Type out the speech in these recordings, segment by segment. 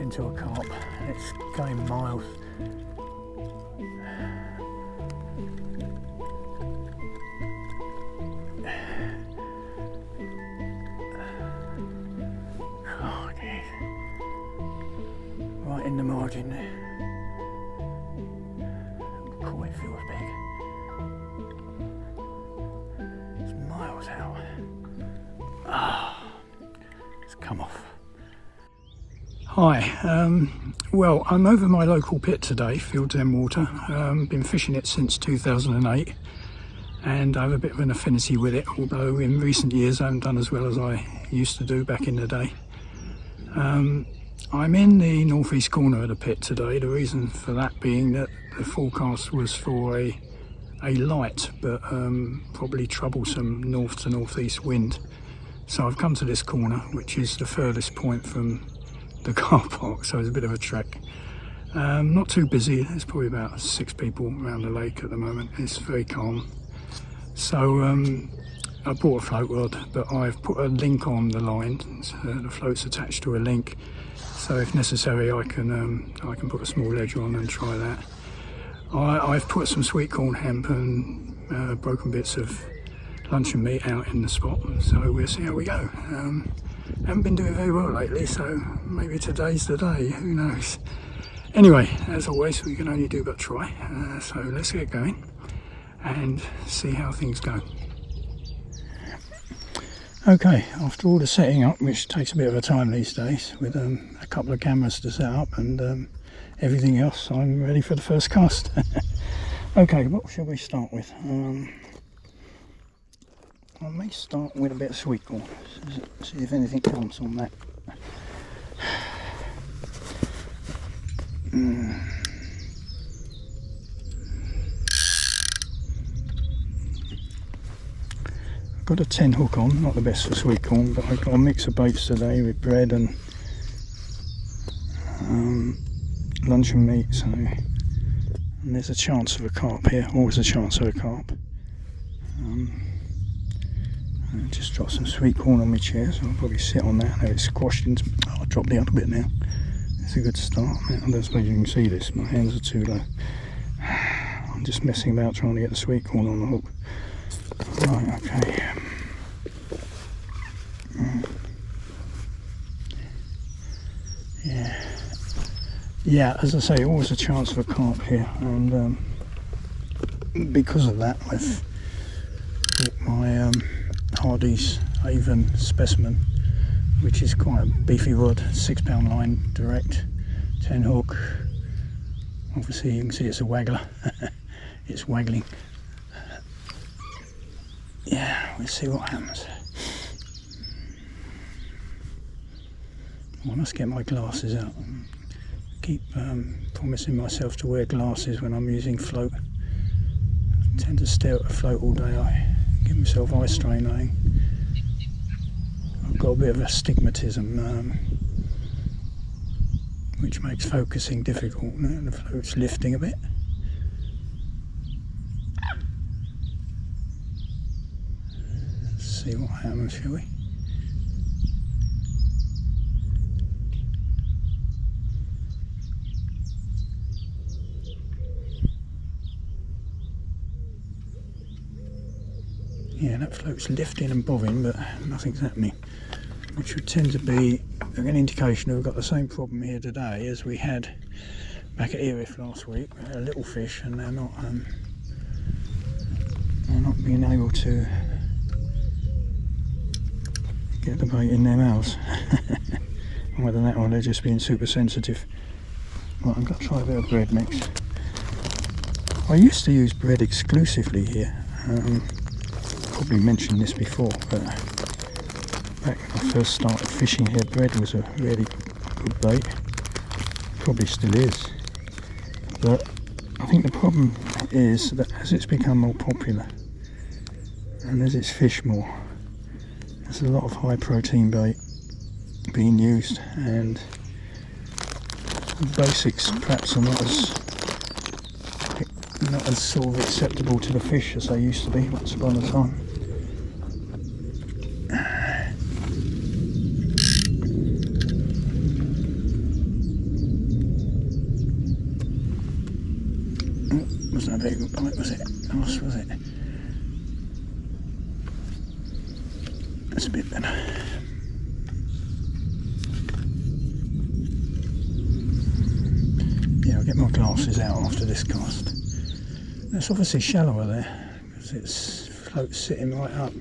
walked into a carp. It's going miles. Oh, geez. Right in the margin there. Oh, it feels big. It's miles out. Ah, it's come off. Hi, well, I'm over my local pit today, Fields End Water. Been fishing it since 2008 and I have a bit of an affinity with it, although in recent years I haven't done as well as I used to do back in the day. I'm in the northeast corner of the pit today, the reason for that being that the forecast was for a light but probably troublesome north to northeast wind. So I've come to this corner, which is the furthest point from the car park, so it's a bit of a trek. Not too busy, there's probably about 6 people around the lake at the moment. It's very calm. So I brought a float rod, but I've put a link on the line, so the float's attached to a link, so if necessary I can put a small ledger on and try that. I've put some sweet corn hemp and broken bits of luncheon meat out in the spot, so we'll see how we go. Haven't been doing very well lately, so maybe today's the day, who knows. Anyway, as always, we can only do but try, so let's get going and see how things go. Okay, after all the setting up, which takes a bit of a time these days, with a couple of cameras to set up and everything else, I'm ready for the first cast. Okay, what shall we start with? I may start with a bit of sweet corn, see if anything comes on that. I've got a 10 hook on, not the best for sweet corn, but I've got a mix of baits today with bread and luncheon meat, so and there's a chance of a carp here, always a chance of a carp. I just dropped some sweet corn on my chair, so I'll probably sit on that. Now it's squashed into. Oh, I'll drop the other bit now. It's a good start. I don't suppose you can see this, my hands are too low. I'm just messing about trying to get the sweet corn on the hook. Right, okay. Yeah, as I say, always a chance for a carp here, and because of that I've bought my Hardy's Avon specimen, which is quite a beefy rod, 6-pound line direct, 10 hook. Obviously you can see it's a waggler. It's waggling. Yeah, we'll see what happens. I must get my glasses out. Keep promising myself to wear glasses when I'm using float. I tend to stare at a float all day. I give myself eye strain, I think. I've got a bit of astigmatism, which makes focusing difficult. The float's lifting a bit. Let's see what happens, shall we? Yeah, that float's lifting and bobbing, but nothing's happening, which would tend to be an indication that we've got the same problem here today as we had back at Erith last week. We had a little fish and they're not being able to get the bait in their mouths. Whether that or they're just being super sensitive. Right, I'm going to try a bit of bread mix. I used to use bread exclusively here. Probably mentioned this before, but back when I first started fishing here, bread was a really good bait. Probably still is, but I think the problem is that as it's become more popular and as it's fished more, there's a lot of high protein bait being used, and the basics perhaps are not as sort of acceptable to the fish as they used to be once upon a time. very good bite, was it? Nice, was it? That's a bit better. Yeah, I'll get my glasses out after this cast. It's obviously shallower there because it's float sitting right up.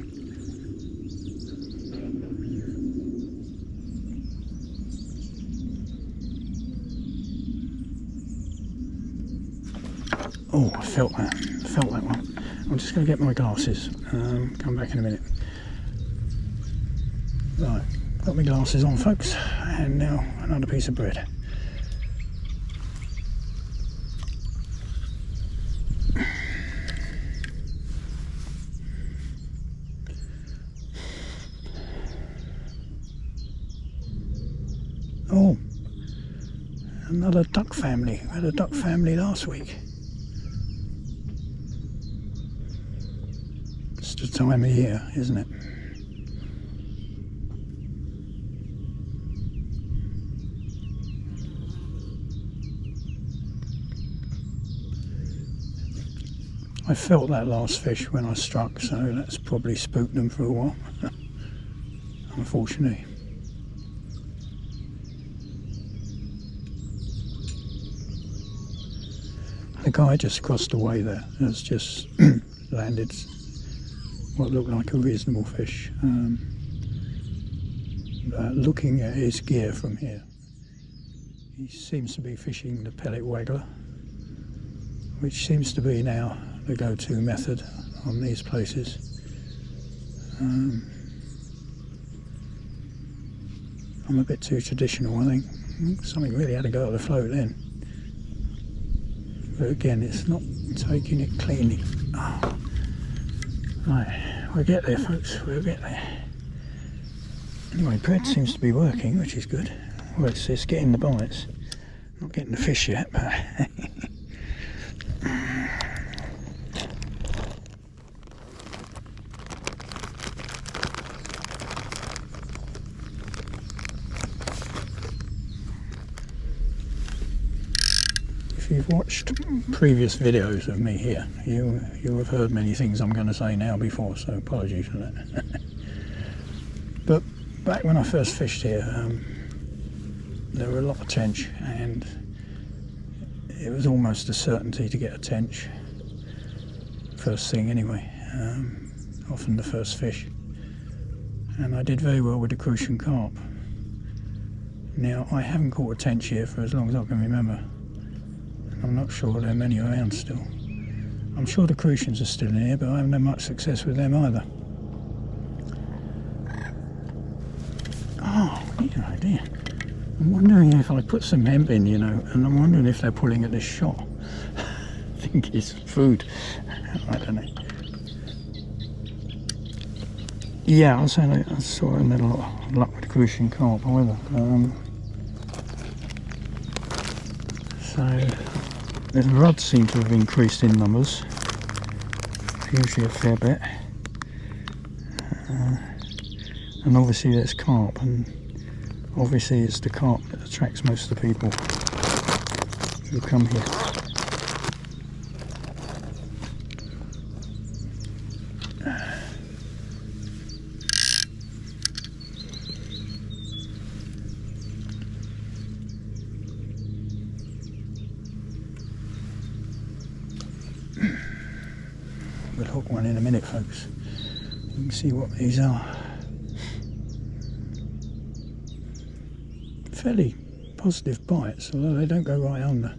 Oh, I felt that one. I'm just going to get my glasses, come back in a minute. Right, got my glasses on, folks, and now another piece of bread. Oh, another duck family. We had a duck family last week. It's the time of year, isn't it? I felt that last fish when I struck, so that's probably spooked them for a while, unfortunately. The guy just across the way there has just landed what looked like a reasonable fish. Looking at his gear from here, he seems to be fishing the pellet waggler, which seems to be now the go-to method on these places. I'm a bit too traditional, I think. Something really had to go at the float then. But again, it's not taking it cleanly. Oh. Right, we'll get there, folks, we'll get there. Anyway, bread seems to be working, which is good. Well, it's getting the bites. Not getting the fish yet, but... If you've watched previous videos of me here, you'll have heard many things I'm going to say now before, so apologies for that. But back when I first fished here, there were a lot of tench, and it was almost a certainty to get a tench. First thing anyway, often the first fish. And I did very well with the crucian carp. Now, I haven't caught a tench here for as long as I can remember. I'm not sure there are many around still. I'm sure the crucians are still in here, but I haven't had much success with them either. Oh, dear idea. I'm wondering if I put some hemp in, and I'm wondering if they're pulling at this shot. I think it's food. I don't know. Yeah, I was saying I saw a little luck with the crucian carp, however. So the rods seem to have increased in numbers, usually a fair bit, and obviously there's carp, and obviously it's the carp that attracts most of the people who come here. We'll hook one in a minute, folks. You can see what these are. Fairly positive bites, although they don't go right under.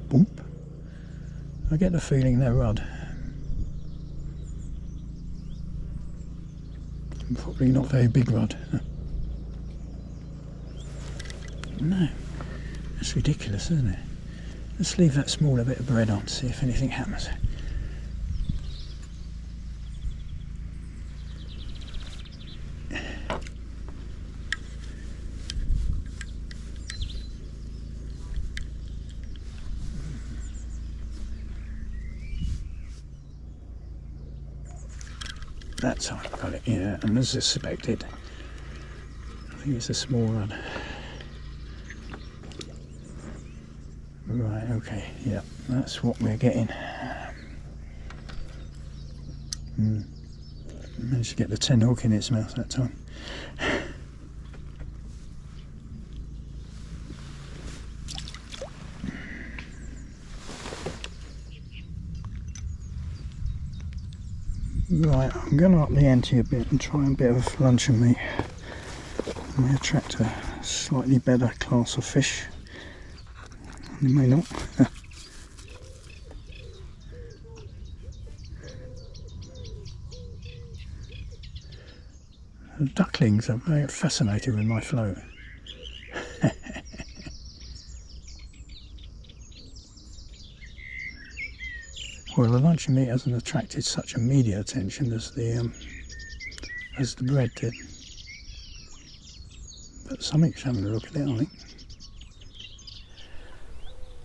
Boomp. I get the feeling they're rudd. Probably not very big rod. No, that's ridiculous, isn't it? Let's leave that smaller bit of bread on, see if anything happens. That time I got it, yeah, and as suspected, I think it's a small one. Right, okay, yeah, that's what we're getting. Managed to get the 10 hook in its mouth that time. Right, I'm going to up the ante a bit and try a bit of luncheon meat. May attract a slightly better class of fish. It may not. The ducklings are very fascinated with my float. Well, the luncheon meat hasn't attracted such immediate attention as the bread did. But something's having a look at it, I think.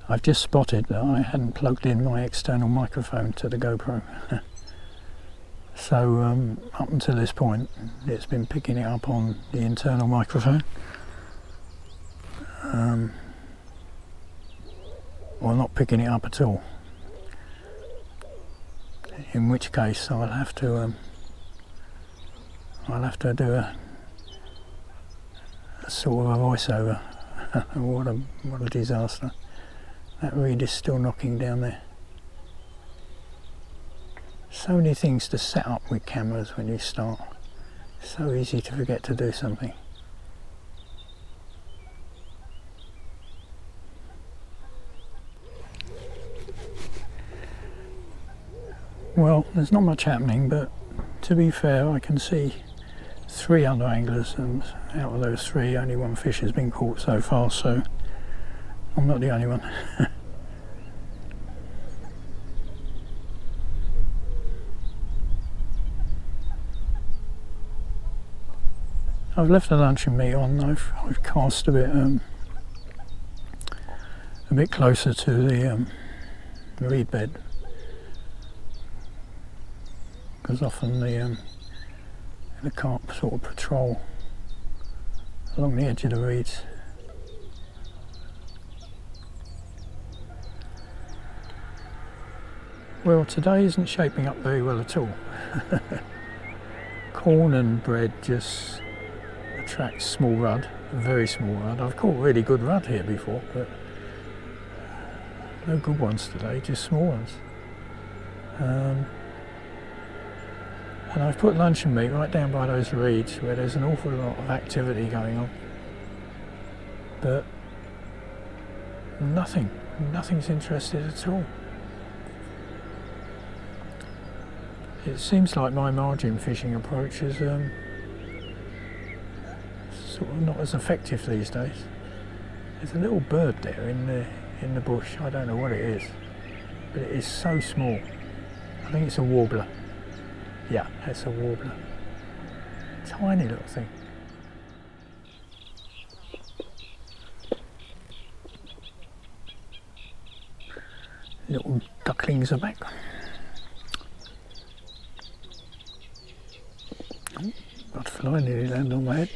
I've just spotted that I hadn't plugged in my external microphone to the GoPro. So up until this point, it's been picking it up on the internal microphone. Or not picking it up at all. In which case I'll have to do a sort of a voiceover. what a disaster. That reed is still knocking down there. So many things to set up with cameras when you start. So easy to forget to do something. Well, there's not much happening, but to be fair, I can see 3 other anglers, and out of those 3, only 1 fish has been caught so far, so I'm not the only one. I've left the luncheon meat on. I've cast a bit closer to the reed bed, because often the carp sort of patrol along the edge of the reeds. Well, today isn't shaping up very well at all. Corn and bread just attracts small rudd, very small rudd. I've caught really good rudd here before, but no good ones today, just small ones. And I've put luncheon meat right down by those reeds where there's an awful lot of activity going on. But nothing's interested at all. It seems like my margin fishing approach is sort of not as effective these days. There's a little bird there in the bush. I don't know what it is, but it is so small. I think it's a warbler. Yeah, it's a warbler. Tiny little thing. Little ducklings are back. Oh, butterfly nearly landed on my head.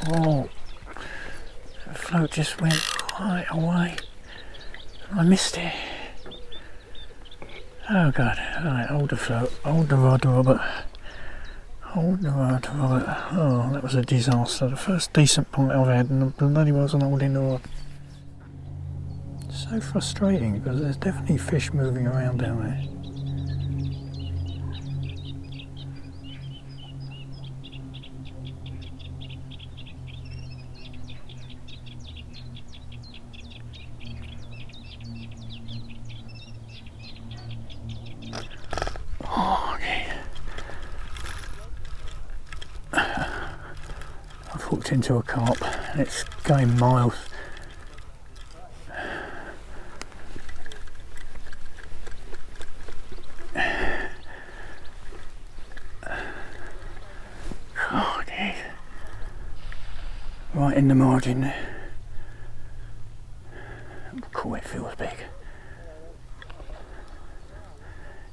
Oh, the float just went right away. I missed it. Oh God, alright, hold the float, hold the rod, Robert. Hold the rod, Robert. Oh, that was a disaster. The first decent point I've had and I bloody wasn't holding the rod. So frustrating because there's definitely fish moving around down there. Hooked into a carp, it's going miles. right in the margin there. Cool, it feels big.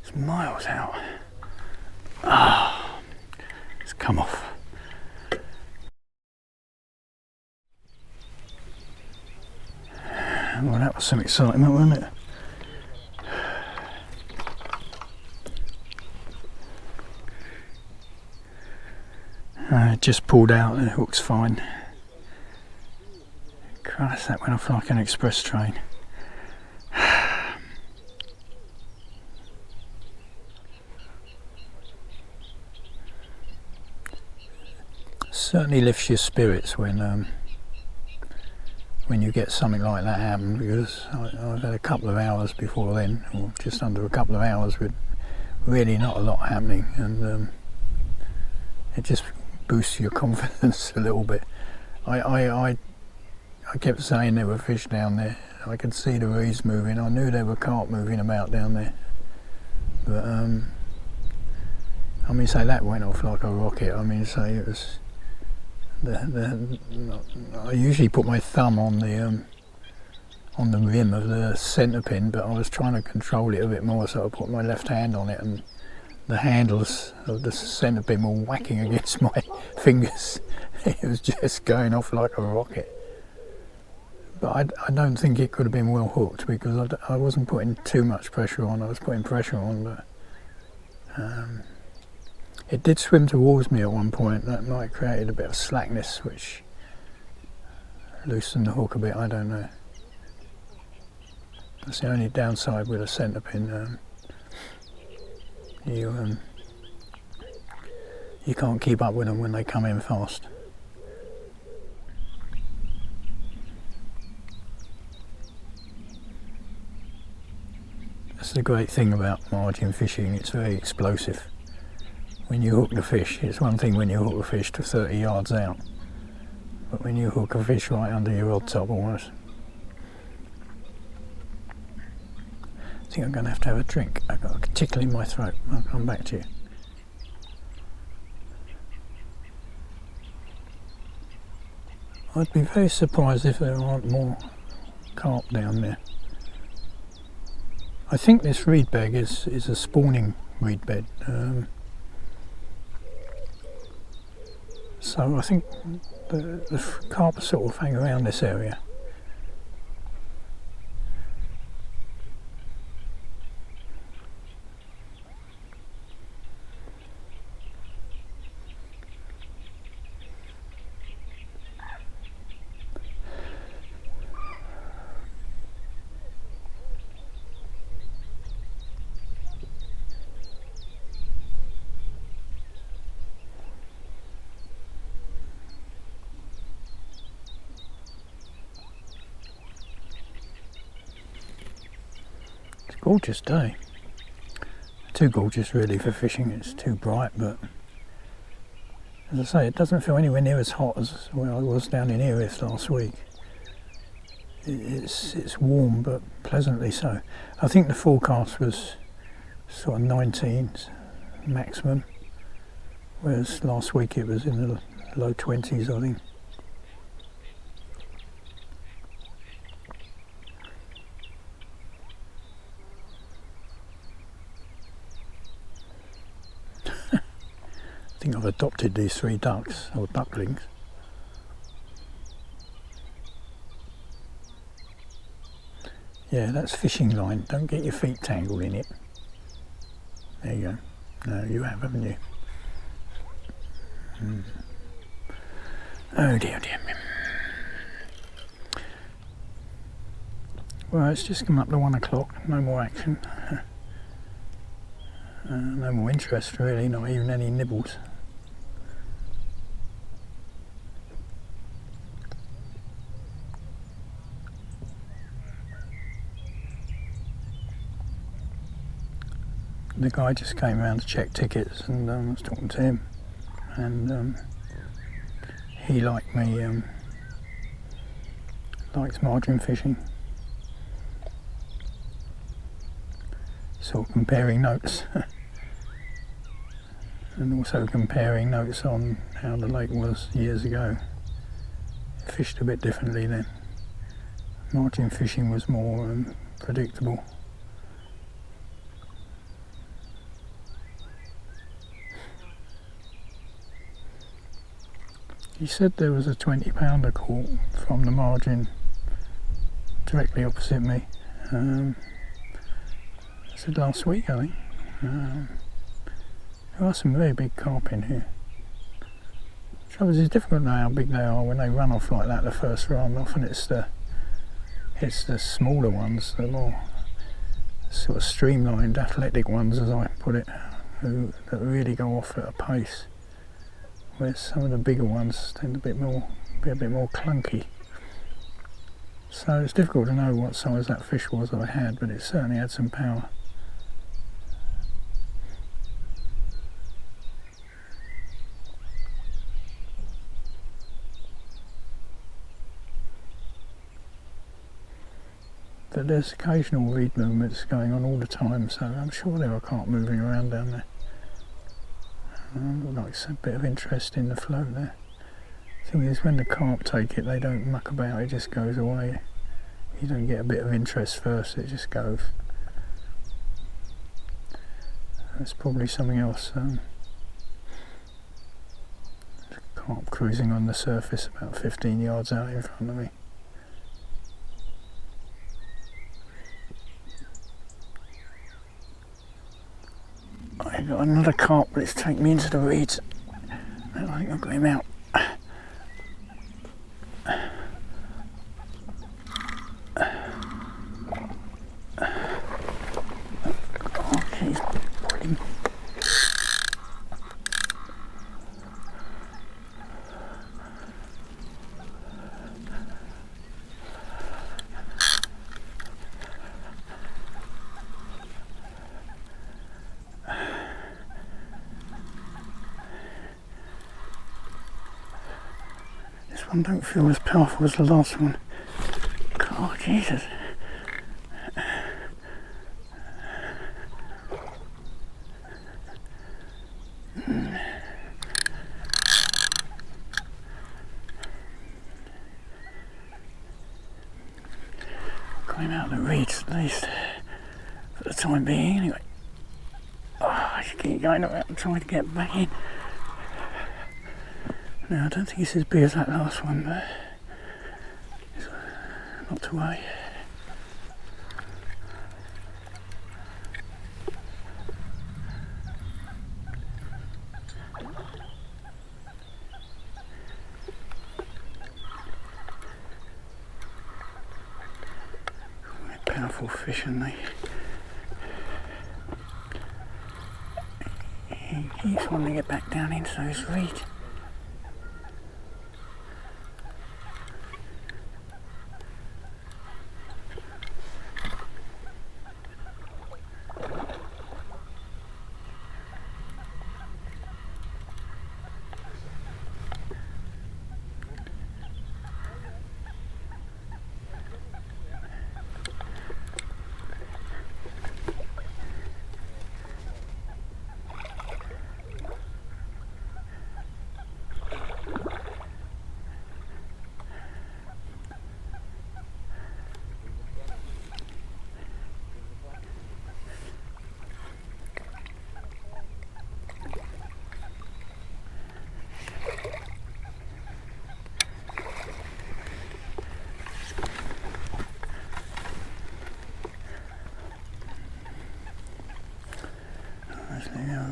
It's miles out. Ah, it's come off. Well, that was some excitement, wasn't it? Just pulled out and the hook's fine. Christ, that went off like an express train. Certainly lifts your spirits when you get something like that happen, because I've had a couple of hours before then, or just under a couple of hours, with really not a lot happening, and it just boosts your confidence a little bit. I kept saying there were fish down there. I could see the reeds moving. I knew there were carp moving about down there, but I mean, say that went off like a rocket. I mean, say it was. I usually put my thumb on the rim of the centre pin, but I was trying to control it a bit more, so I put my left hand on it, and the handles of the centre pin were whacking against my fingers. It was just going off like a rocket. But I don't think it could have been well hooked, because I wasn't putting too much pressure on. I was putting pressure on, but it did swim towards me at one point. That might have created a bit of slackness, which loosened the hook a bit. I don't know. That's the only downside with a centre pin. You can't keep up with them when they come in fast. That's the great thing about margin fishing. It's very explosive. When you hook the fish, it's one thing when you hook a fish to 30 yards out, but when you hook a fish right under your rod top almost. I think I'm going to have a drink. I've got a tickle in my throat. I'll come back to you. I'd be very surprised if there aren't more carp down there. I think this reed bed is a spawning reed bed. So I think the carp sort of hang around this area. Gorgeous day. Too gorgeous really for fishing. It's too bright, but as I say, it doesn't feel anywhere near as hot as where I was down in Erith last week. It's warm, but pleasantly so. I think the forecast was sort of 19 maximum, whereas last week it was in the low 20s, I think. I think I've adopted these 3 ducks, or ducklings. Yeah, that's fishing line. Don't get your feet tangled in it. There you go. No, you have, haven't you? Oh dear, dear. Well, it's just come up to 1 o'clock. No more action. No more interest really, not even any nibbles. The guy just came around to check tickets, and I was talking to him, and he, like me, likes margin fishing. Sort of comparing notes and also comparing notes on how the lake was years ago. fished a bit differently then. Margin fishing was more predictable. He said there was a 20-pounder caught from the margin directly opposite me. I said last week, I think. There are some very big carp in here. The trouble is, it's difficult to know how big they are when they run off like that the first run. Often it's the smaller ones, the more sort of streamlined, athletic ones, as I put it, that really go off at a pace. Whereas some of the bigger ones tend to be a bit more clunky. So it's difficult to know what size that fish was that I had, but it certainly had some power. But there's occasional reed movements going on all the time, so I'm sure there are carp moving around down there. Like a bit of interest in the float there. The thing is, when the carp take it, they don't muck about, it just goes away. You don't get a bit of interest first, it just goes. That's probably something else. Carp cruising on the surface about 15 yards out in front of me. I got another carp, but it's taken me into the reeds. I think I've got him out. Okay, he's pulling. I don't feel as powerful as the last one. Oh, Jesus. Got him out of the reeds at least, for the time being anyway. Oh, I should keep going around and trying to get back in. No, I don't think it's as big as that last one, but it's not to worry. Powerful fish, aren't they? He keeps wanting to get back down into those reeds.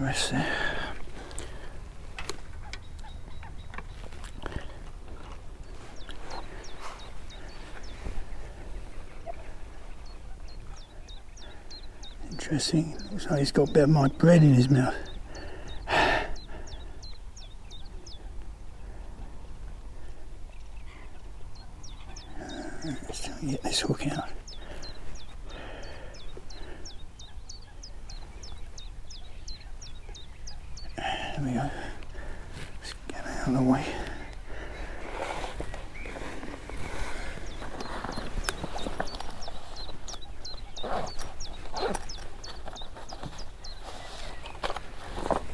Rest there. Interesting. Looks like he's got a bit of my bread in his mouth. Let's try and get this hook out. There we go. Let's get out of the way.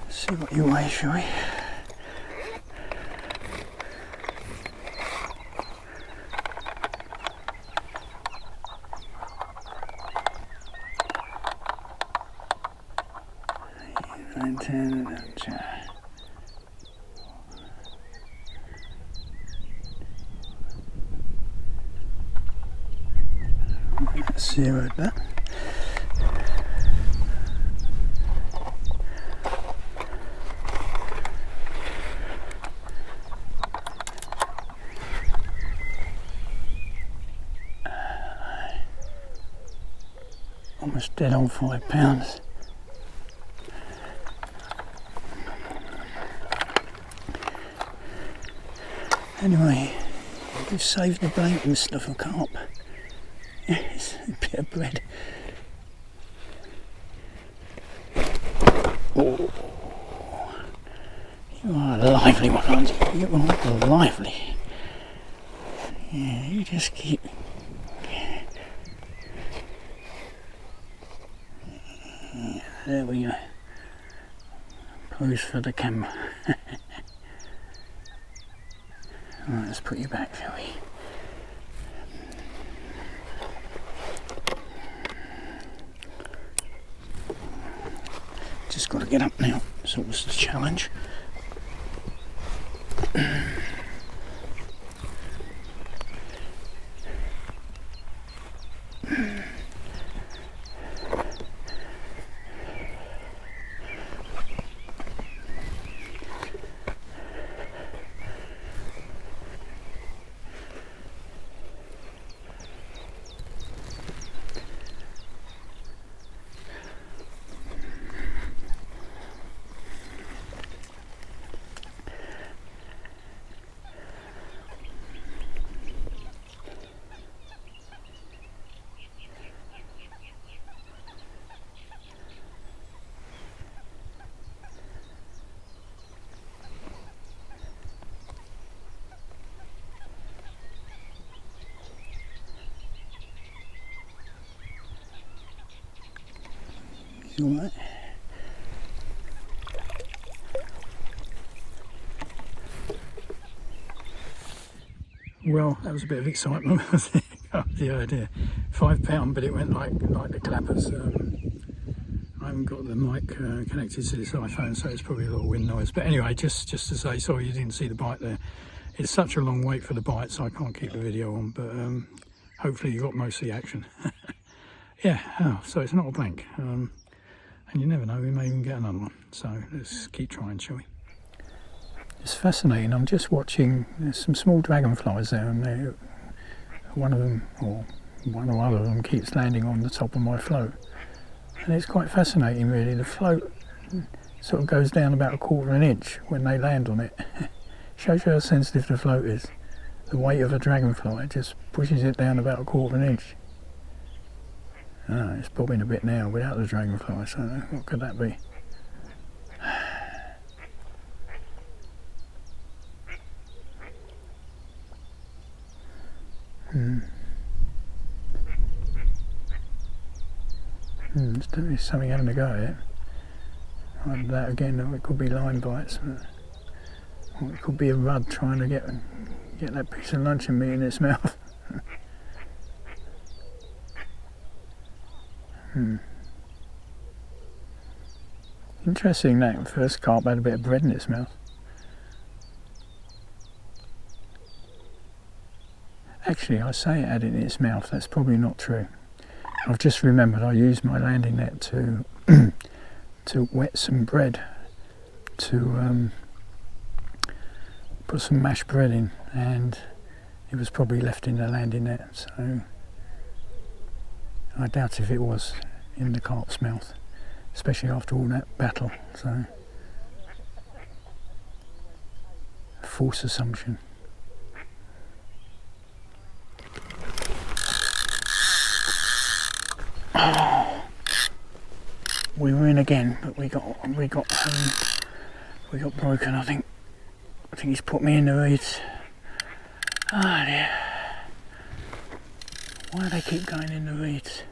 See what you weigh, shall we? 9, 10, that's zeroed that. Almost dead on £5. Anyway, we've saved the blanket and stuff of carp. It's a bit of bread. Oh, you are a lively one, aren't you? You are lively. Yeah, you just keep. Yeah, there we go. Pose for the camera. Alright, let's put you back, shall we? Just got to get up now, so it was the challenge. You alright? Well, that was a bit of excitement. The idea. £5, but it went like the clappers. I haven't got the mic connected to this iPhone, so it's probably a little wind noise. But anyway, just to say, sorry you didn't see the bite there. It's such a long wait for the bite, so I can't keep the video on. But hopefully you got most of the action. Yeah. Oh, so it's not a blank. And you never know, we may even get another one. So let's keep trying, shall we? It's fascinating. I'm just watching. There's some small dragonflies there, and one of them, or one or other of them, keeps landing on the top of my float. And it's quite fascinating, really. The float sort of goes down about 1/4 of an inch when they land on it. Shows you how sensitive the float is. The weight of a dragonfly just pushes it down about 1/4 of an inch. It's bobbing a bit now without the dragonfly, so what could that be? There's definitely something having a go at it. Either that again, or it could be line bites, or it could be a rudd trying to get that piece of luncheon meat in its mouth. Interesting that first carp had a bit of bread in its mouth. Actually, I say it had it in its mouth, that's probably not true. I've just remembered I used my landing net to to wet some bread, to put some mashed bread in, and it was probably left in the landing net, so I doubt if it was in the carp's mouth, especially after all that battle, so false assumption. We were in again, but we got broken. I think he's put me in the reeds. Ah dear. Why do they keep going in the reeds?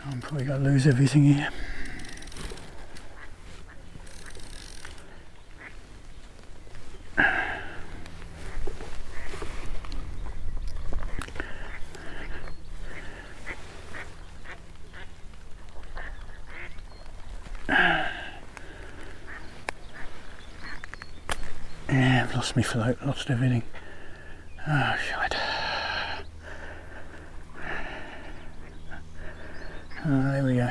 I'm probably going to lose everything here. Yeah, I've lost my float, lost everything. Oh, shite. There we go.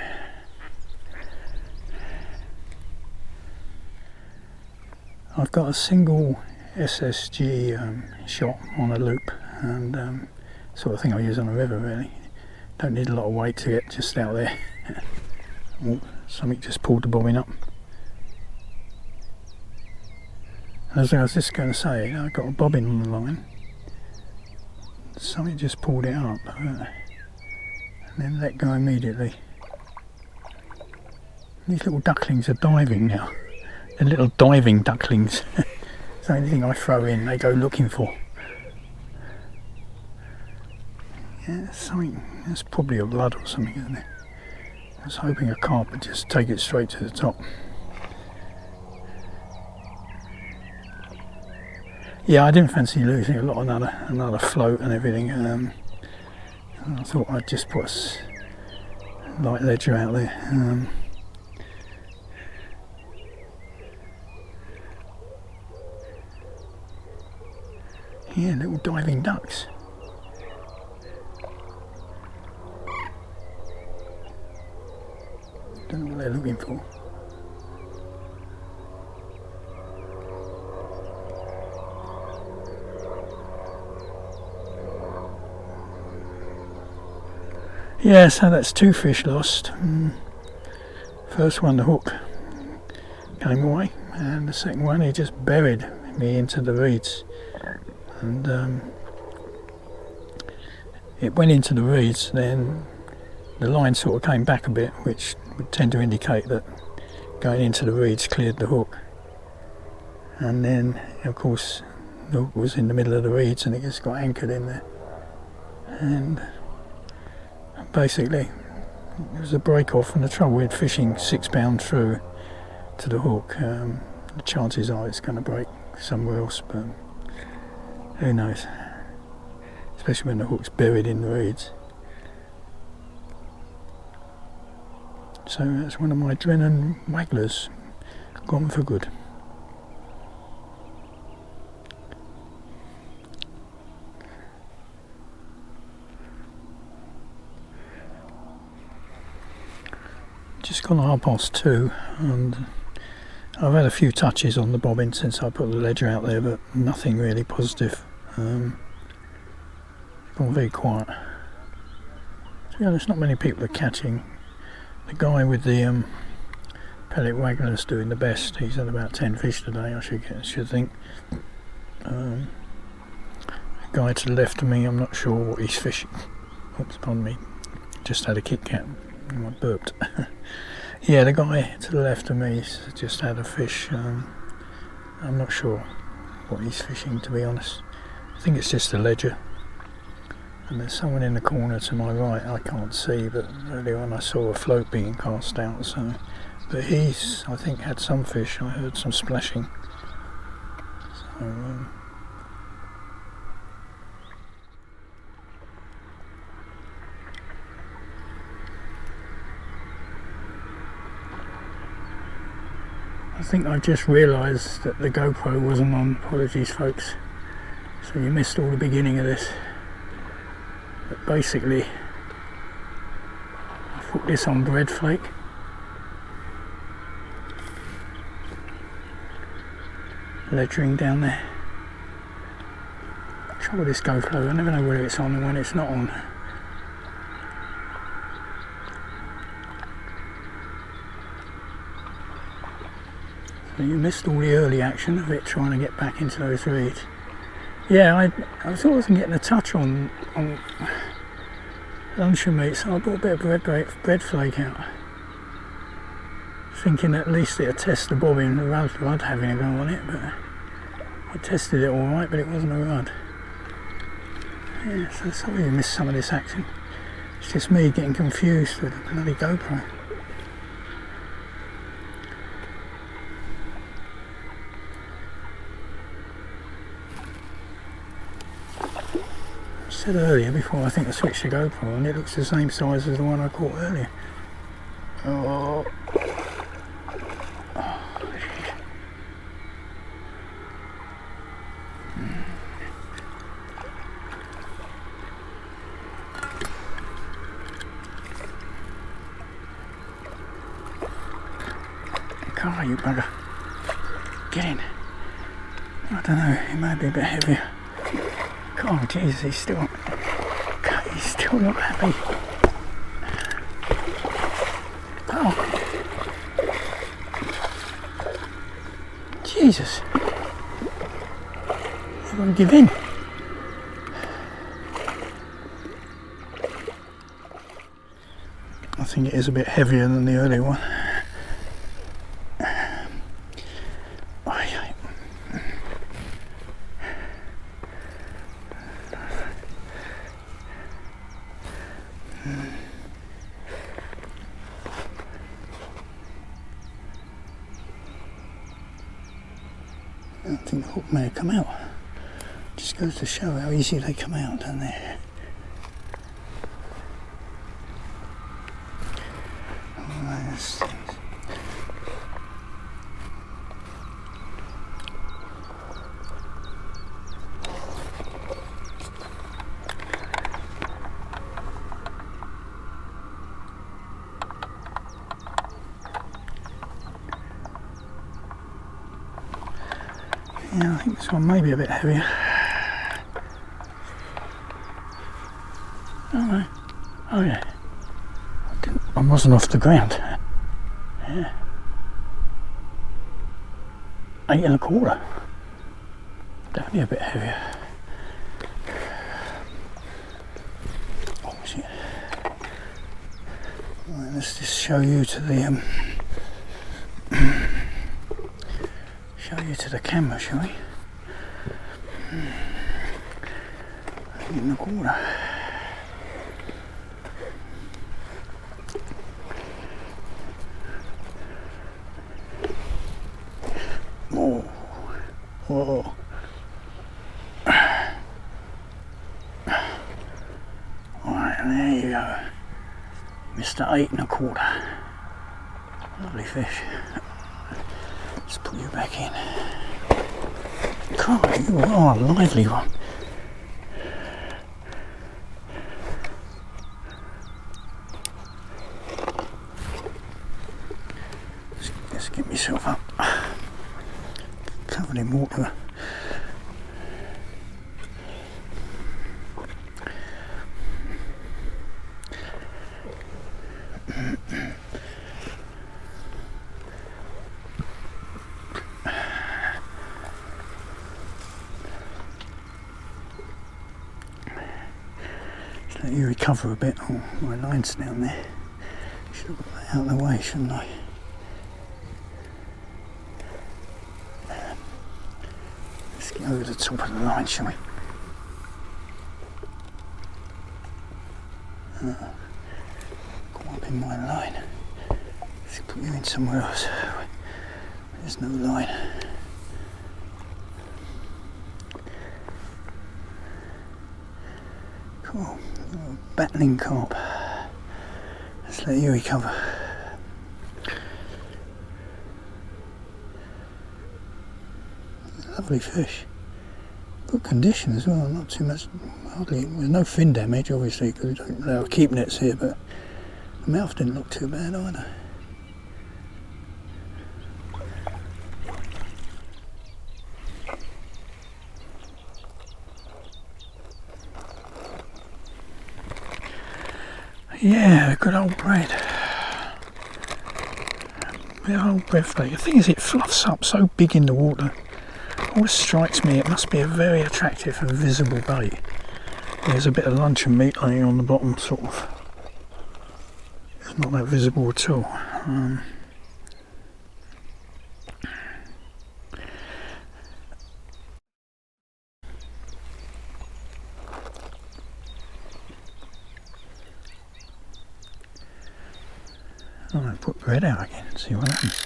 I've got a single SSG shot on a loop, and sort of thing I use on a river really. Don't need a lot of weight to get just out there. Oh, something just pulled the bobbin up. As I was just going to say, I got a bobbin on the line. Something just pulled it up, and then let go immediately. These little ducklings are diving now. They're little diving ducklings. So anything I throw in, they go looking for. Yeah, something. That's probably a blood or something, isn't it? I was hoping a carp would just take it straight to the top. Yeah, I didn't fancy losing a lot on another float and everything. I thought I'd just put a light ledger out there. Yeah, little diving ducks. Don't know what they're looking for. Yeah, so that's 2 fish lost. First one, the hook came away, and the second one, he just buried me into the reeds. And it went into the reeds, then the line sort of came back a bit, which would tend to indicate that going into the reeds cleared the hook. And then, of course, the hook was in the middle of the reeds and it just got anchored in there. And basically, it was a break off, and the trouble with fishing 6 pound through to the hook, the chances are it's going to break somewhere else, but who knows, especially when the hook's buried in the reeds. So that's one of my Drennan wagglers gone for good. Just gone 2:30, and I've had a few touches on the bobbin since I put the ledger out there, but nothing really positive. Gone very quiet. To be honest, not many people are catching. The guy with the pellet waggler's doing the best. He's had about 10 fish today, I should think. The guy to the left of me, I'm not sure what he's fishing. Oops, pardon me. Just had a Kit Kat. I burped. Yeah, the guy to the left of me's just had a fish. I'm not sure what he's fishing, to be honest. I think it's just a ledger. And there's someone in the corner to my right I can't see, but earlier on I saw a float being cast out. So, but he's, I think, had some fish. I heard some splashing. So, I think I just realised that the GoPro wasn't on. Apologies, folks. So you missed all the beginning of this. But basically, I put this on bread flake. Ledgering down there. Trouble with this GoPro, I never know whether it's on and when it's not on. So you missed all the early action of it trying to get back into those reeds. Yeah, I thought I wasn't getting a touch on luncheon meat, so I brought a bit of bread flake out, thinking at least it'd test the bobbin, the rud having a go on it, but I tested it alright, but it wasn't a rud. Yeah, so sorry you missed some of this action. It's just me getting confused with the bloody GoPro. I said earlier, before I think I switched to GoPro, and it looks the same size as the one I caught earlier. Oh. Come on, you bugger. Get in. I don't know, he may be a bit heavier. Oh, Jesus, he's still not happy. Oh. Jesus. He won't give in. I think it is a bit heavier than the earlier one. I think the hook may have come out. Just goes to show how easy they come out, doesn't it? Yeah, I think this one may be a bit heavier. Oh no. Oh yeah. I wasn't off the ground. Yeah. 8 1/4. Definitely a bit heavier. Oh shit. Right, let's just show you to the camera, shall we? 8 1/4. Whoa. Whoa. Alright, there you go. Mr. 8 1/4. Lovely fish. Let's put you back in. God, you are a lively one. Let's get myself up. Covered in water. Let you recover a bit. Oh, my line's down there. Should have got that out of the way, shouldn't I? Let's get over the top of the line, shall we? Go up in my line. Let's put you in somewhere else. There's no line. Cool. Battling carp. Let's let you recover. Lovely fish. Good condition as well, not too much, hardly, there's no fin damage obviously because we don't allow keep nets here, but the mouth didn't look too bad either. Yeah, good old bread. The old bread flake. The thing is, it fluffs up so big in the water. Always strikes me it must be a very attractive and visible bait. There's a bit of luncheon meat laying on the bottom, sort of. It's not that visible at all. I'm going to put bread out again and see what happens.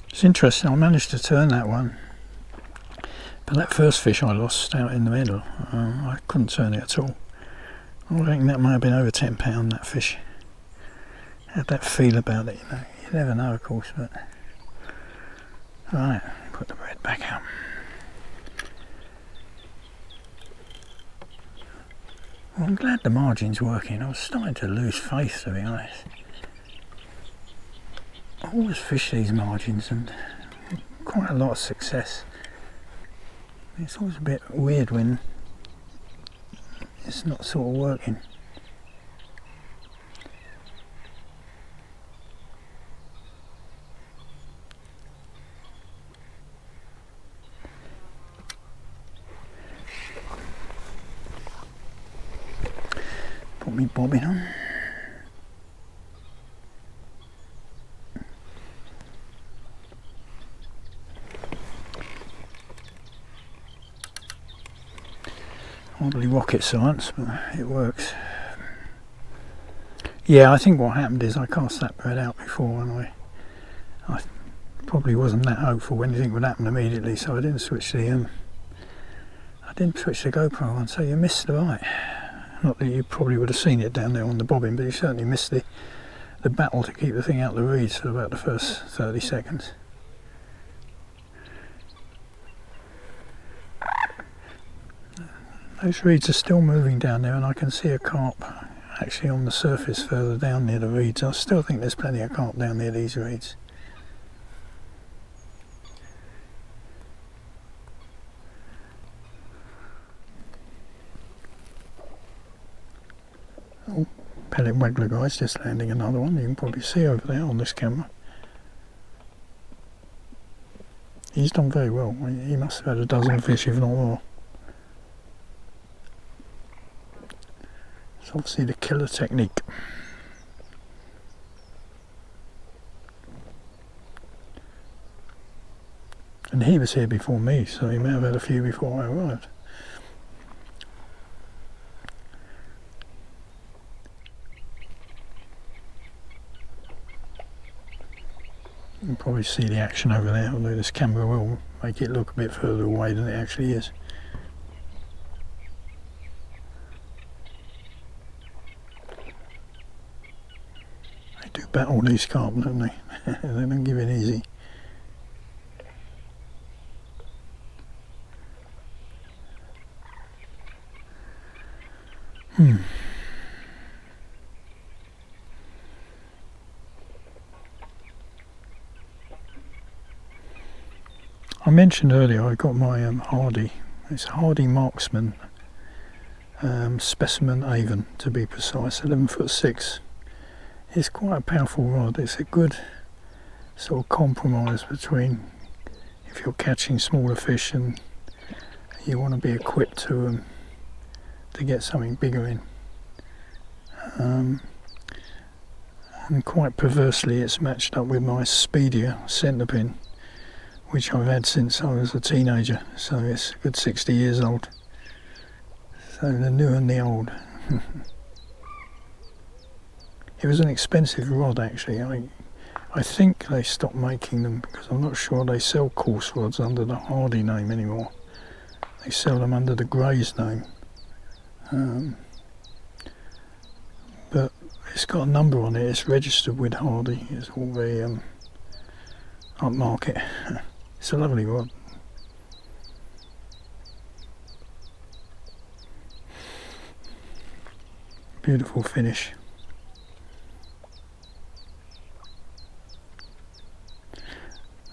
It's interesting, I managed to turn that one, but that first fish I lost out in the middle, I couldn't turn it at all. I reckon that might have been over £10, that fish. Had that feel about it, you know. You never know, of course, but... Right, put the bread back out. Well, I'm glad the margin's working. I was starting to lose faith, to be honest. I always fish these margins and quite a lot of success. It's always a bit weird when it's not sort of working. Put me bobbin on. Hardly rocket science, but it works. Yeah, I think what happened is I cast that bird out before, and I probably wasn't that hopeful anything would happen immediately, so I didn't switch the GoPro on. So you missed the bite. Not that you probably would have seen it down there on the bobbin, but you certainly missed the battle to keep the thing out of the reeds for about the first 30 seconds. Those reeds are still moving down there, and I can see a carp actually on the surface further down near the reeds. I still think there's plenty of carp down near these reeds. Oh, pellet waggler guy's just landing another one. You can probably see over there on this camera. He's done very well. He must have had a dozen fish, if not more. It's obviously the killer technique. And he was here before me, so he may have had a few before I arrived. You can probably see the action over there, although this camera will make it look a bit further away than it actually is. They do battle these carp, don't they? They don't give it easy. I mentioned earlier I got my Hardy, it's Hardy Marksman Specimen Avon to be precise, 11'6". It's quite a powerful rod. It's a good sort of compromise between if you're catching smaller fish and you want to be equipped to get something bigger in. And quite perversely it's matched up with my speedier centre pin, which I've had since I was a teenager, so it's a good 60 years old. So the new and the old. It was an expensive rod actually. I think they stopped making them because I'm not sure they sell coarse rods under the Hardy name anymore. They sell them under the Grays name. But it's got a number on it, it's registered with Hardy. It's all very upmarket. It's a lovely rod. Beautiful finish.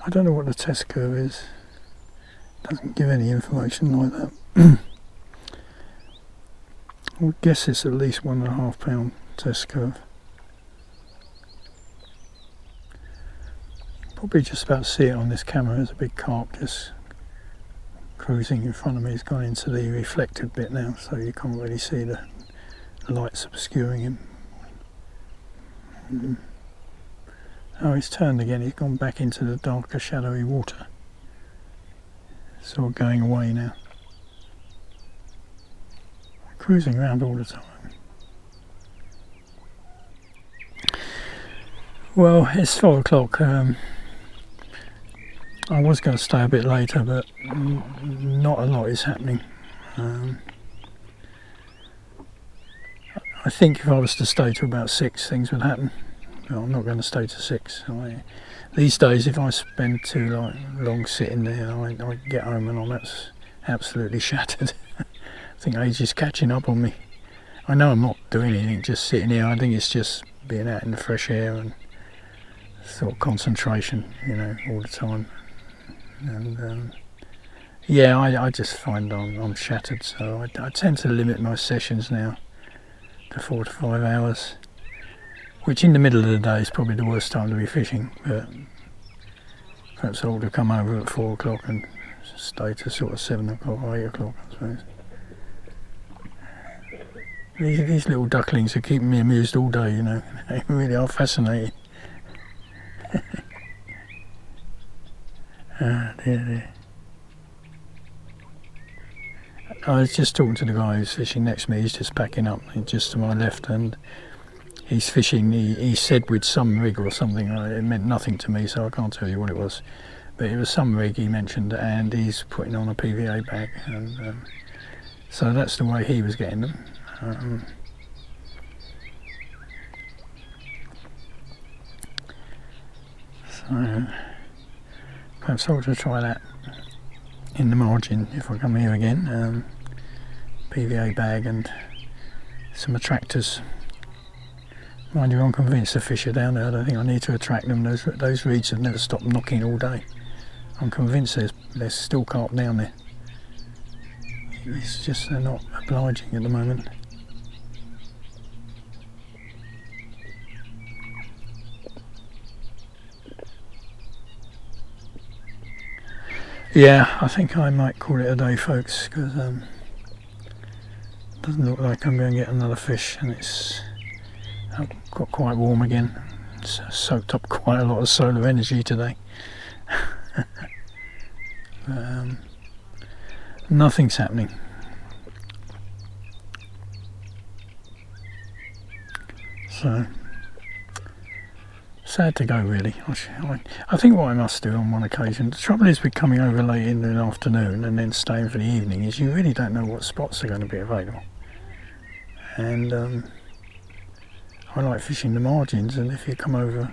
I don't know what the test curve is. Doesn't give any information like that. I would guess it's at least 1.5 pound test curve. Probably just about see it on this camera. There's a big carp just cruising in front of me. He's gone into the reflected bit now, so you can't really see the lights obscuring him. Oh, he's turned again. He's gone back into the darker, shadowy water. Sort of going away now. Cruising around all the time. Well, it's 4 o'clock. I was going to stay a bit later, but not a lot is happening. I think if I was to stay to about 6, things would happen. Well, I'm not going to stay to 6. These days, if I spend too long sitting there, I get home and I'm absolutely shattered. I think age is catching up on me. I know I'm not doing anything, just sitting here. I think it's just being out in the fresh air and sort of concentration, you know, all the time. And yeah, I just find I'm shattered, so I tend to limit my sessions now to 4 to 5 hours, which in the middle of the day is probably the worst time to be fishing, but perhaps I ought to come over at 4 o'clock and stay to sort of 7 o'clock or 8 o'clock, I suppose. These little ducklings are keeping me amused all day, you know. They really are fascinating. Ah, dear. I was just talking to the guy who's fishing next to me. He's just packing up just to my left, and he's fishing. He said with some rig or something. It meant nothing to me, so I can't tell you what it was. But it was some rig he mentioned, and he's putting on a PVA bag, and so that's the way he was getting them. So perhaps I'll just try that in the margin if I come here again. PVA bag and some attractors. Mind you, I'm convinced the fish are down there. I don't think I need to attract them. Those reeds have never stopped knocking all day. I'm convinced there's still carp down there. It's just they're not obliging at the moment. Yeah, I think I might call it a day, folks, because it doesn't look like I'm going to get another fish, and it's got quite warm again. It's soaked up quite a lot of solar energy today. Nothing's happening. So sad to go, really. I think what I must do on one occasion, the trouble is with coming over late in the afternoon and then staying for the evening, is you really don't know what spots are going to be available. And I like fishing the margins, and if you come over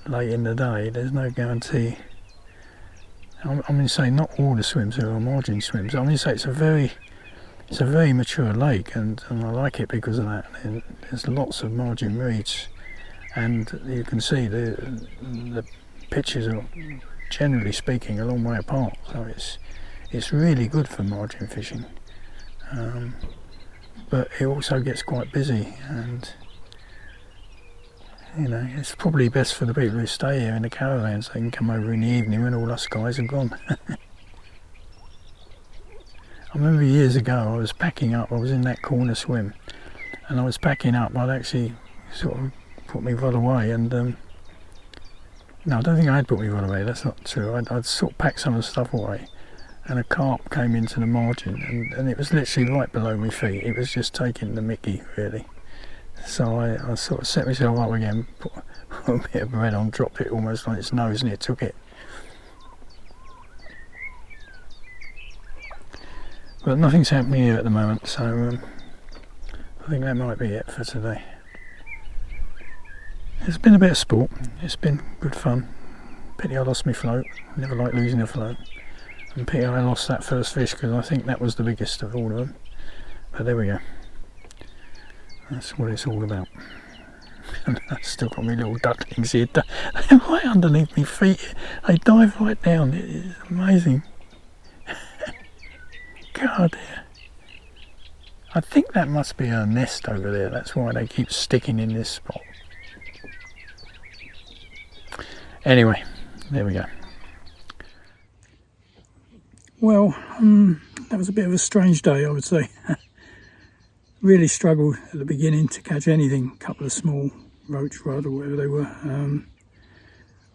late in the day, there's no guarantee. I mean, say not all the swims are margin swims. I mean, say it's a very mature lake, and I like it because of that. There's lots of margin reeds, and you can see the pitches are, generally speaking, a long way apart. So it's really good for margin fishing. But it also gets quite busy, and you know, it's probably best for the people who stay here in the caravans. They can come over in the evening when all us guys are gone. I remember years ago I was packing up, I was in that corner swim, and I was packing up. I'd actually sort of put my rod away, and no, I don't think I had put my rod away, that's not true. I'd sort of packed some of the stuff away, and a carp came into the margin, and it was literally right below my feet. It was just taking the mickey, really. So I sort of set myself up again, put a bit of bread on, dropped it almost on its nose, and it took it. But nothing's happening here at the moment, so I think that might be it for today. It's been a bit of sport, it's been good fun. Pity I lost my float, never like losing a float. And pity I lost that first fish, because I think that was the biggest of all of them. But there we go. That's what it's all about. And I've still got my little ducklings here. They're right underneath my feet. They dive right down. It is amazing. God, I think that must be a nest over there. That's why they keep sticking in this spot. Anyway, there we go. Well, that was a bit of a strange day, I would say. Really struggled at the beginning to catch anything. A couple of small roach rod or whatever they were.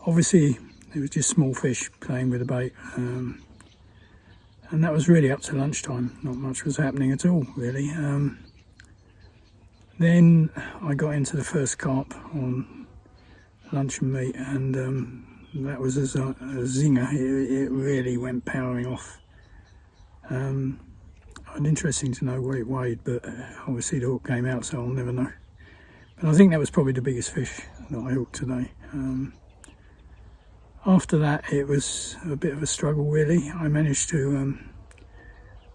Obviously, it was just small fish playing with the bait. And that was really up to lunchtime. Not much was happening at all, really. Then I got into the first carp on lunch and meat, and that was a zinger. It really went powering off. Interesting to know what it weighed, but obviously the hook came out, so I'll never know. But I think that was probably the biggest fish that I hooked today. After that, it was a bit of a struggle, really. I managed to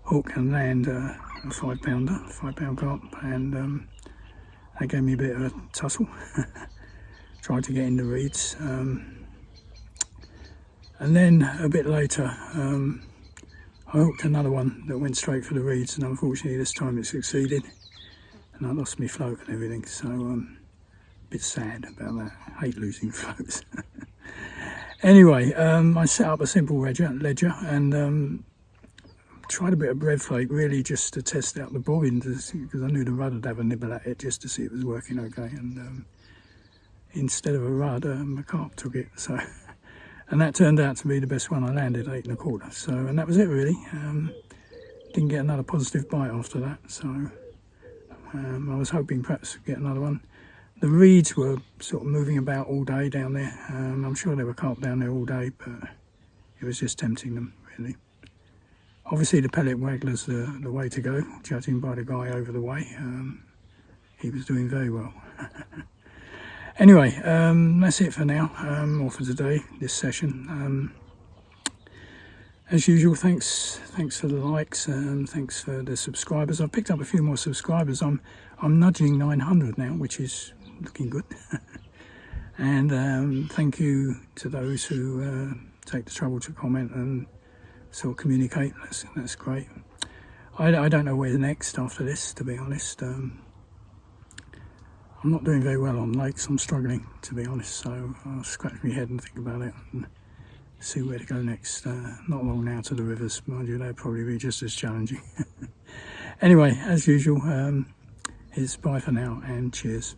hook and land a 5 pound carp, and that gave me a bit of a tussle. tried to get in the reeds. And then a bit later, I hooked another one that went straight for the reeds, and unfortunately this time it succeeded, and I lost my float and everything, so a bit sad about that. I hate losing floats. Anyway, I set up a simple ledger and tried a bit of bread flake, really just to test out the bobbin, because I knew the rud would have a nibble at it just to see it was working okay, and instead of a rud, a carp took it, so... And that turned out to be the best one I landed, 8 1/4. So, and that was it really. Didn't get another positive bite after that. So I was hoping perhaps to get another one. The reeds were sort of moving about all day down there. I'm sure there were carp down there all day, but it was just tempting them really. Obviously the pellet waggler's the way to go, judging by the guy over the way. He was doing very well. Anyway, that's it for now, or for today, this session. As usual, thanks for the likes, thanks for the subscribers. I've picked up a few more subscribers. I'm nudging 900 now, which is looking good. And thank you to those who take the trouble to comment and sort of communicate. That's great. I don't know where next after this, to be honest. I'm not doing very well on lakes, I'm struggling, to be honest, so I'll scratch my head and think about it and see where to go next. Not long now to the rivers, mind you, they'll probably be just as challenging. Anyway, as usual, it's bye for now and cheers.